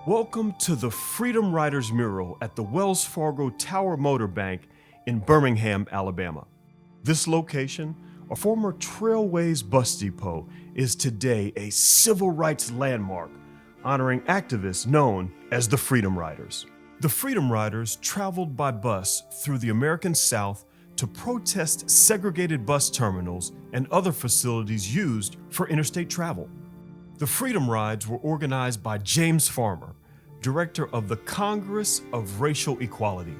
Welcome to the Freedom Riders mural at the Wells Fargo Tower Motor Bank in Birmingham, Alabama. This location, a former Trailways bus depot, is today a civil rights landmark honoring activists known as the Freedom Riders. The Freedom Riders traveled by bus through the American South to protest segregated bus terminals and other facilities used for interstate travel. The Freedom Rides were organized by James Farmer, director of the Congress of Racial Equality.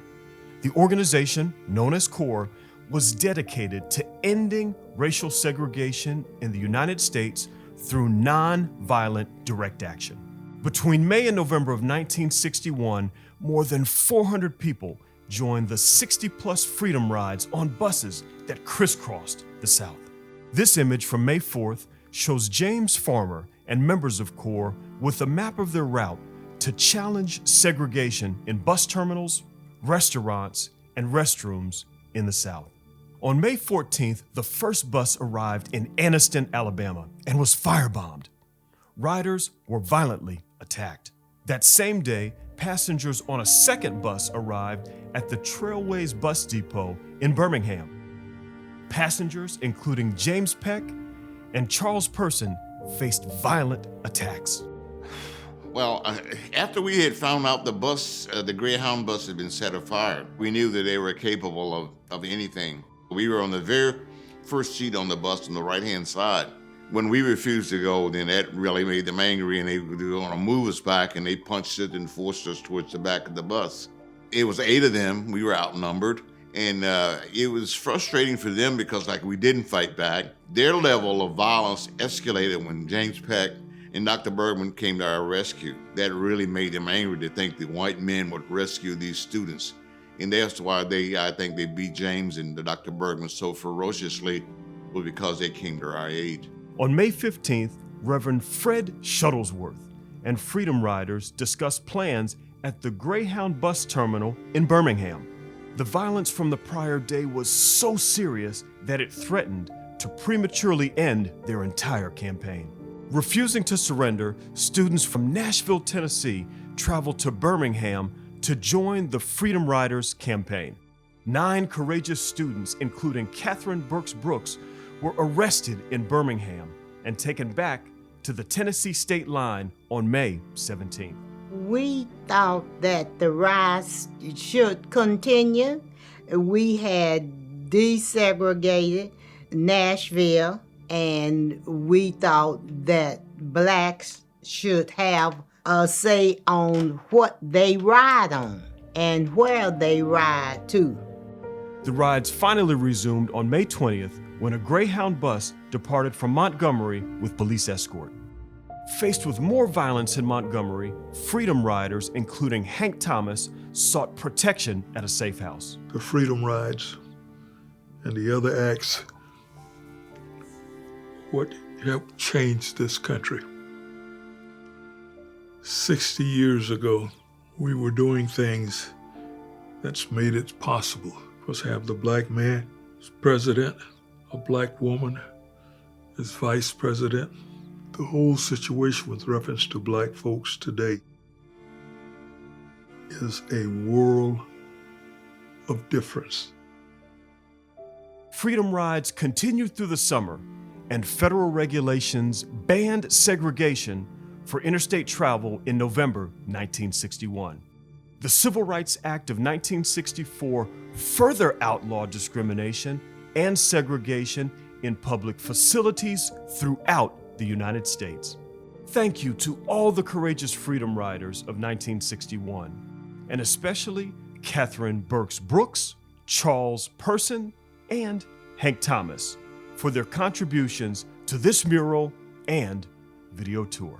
The organization, known as CORE, was dedicated to ending racial segregation in the United States through nonviolent direct action. Between May and November of 1961, more than 400 people joined the 60-plus Freedom Rides on buses that crisscrossed the South. This image from May 4th shows James Farmer and members of CORE with a map of their route to challenge segregation in bus terminals, restaurants, and restrooms in the South. On May 14th, the first bus arrived in Anniston, Alabama, and was firebombed. Riders were violently attacked. That same day, passengers on a second bus arrived at the Trailways bus depot in Birmingham. Passengers, including James Peck and Charles Person, faced violent attacks. Well, after we had found out the Greyhound bus had been set afire, we knew that they were capable of anything. We were on the very first seat on the bus on the right-hand side. When we refused to go, then that really made them angry, and they were going to move us back, and they punched it and forced us towards the back of the bus. It was 8 of them. We were outnumbered, and it was frustrating for them because, we didn't fight back. Their level of violence escalated when James Peck and Dr. Bergman came to our rescue. That really made them angry to think that white men would rescue these students. And that's why I think they beat James and Dr. Bergman so ferociously, was because they came to our aid. On May 15th, Reverend Fred Shuttlesworth and Freedom Riders discussed plans at the Greyhound bus terminal in Birmingham. The violence from the prior day was so serious that it threatened to prematurely end their entire campaign. Refusing to surrender, students from Nashville, Tennessee, traveled to Birmingham to join the Freedom Riders campaign. 9 courageous students, including Catherine Burks Brooks, were arrested in Birmingham and taken back to the Tennessee state line on May 17th. We thought that the rise should continue. We had desegregated Nashville, and we thought that blacks should have a say on what they ride on and where they ride to. The rides finally resumed on May 20th when a Greyhound bus departed from Montgomery with police escort. Faced with more violence in Montgomery, Freedom Riders, including Hank Thomas, sought protection at a safe house. The Freedom Rides and the other acts, what helped change this country. 60 years ago, we were doing things that's made it possible for us to have the black man as president, a black woman as vice president. The whole situation with reference to black folks today is a world of difference. Freedom Rides continued through the summer, and federal regulations banned segregation for interstate travel in November 1961. The Civil Rights Act of 1964 further outlawed discrimination and segregation in public facilities throughout the United States. Thank you to all the courageous Freedom Riders of 1961, and especially Catherine Burks Brooks, Charles Person, and Hank Thomas for their contributions to this mural and video tour.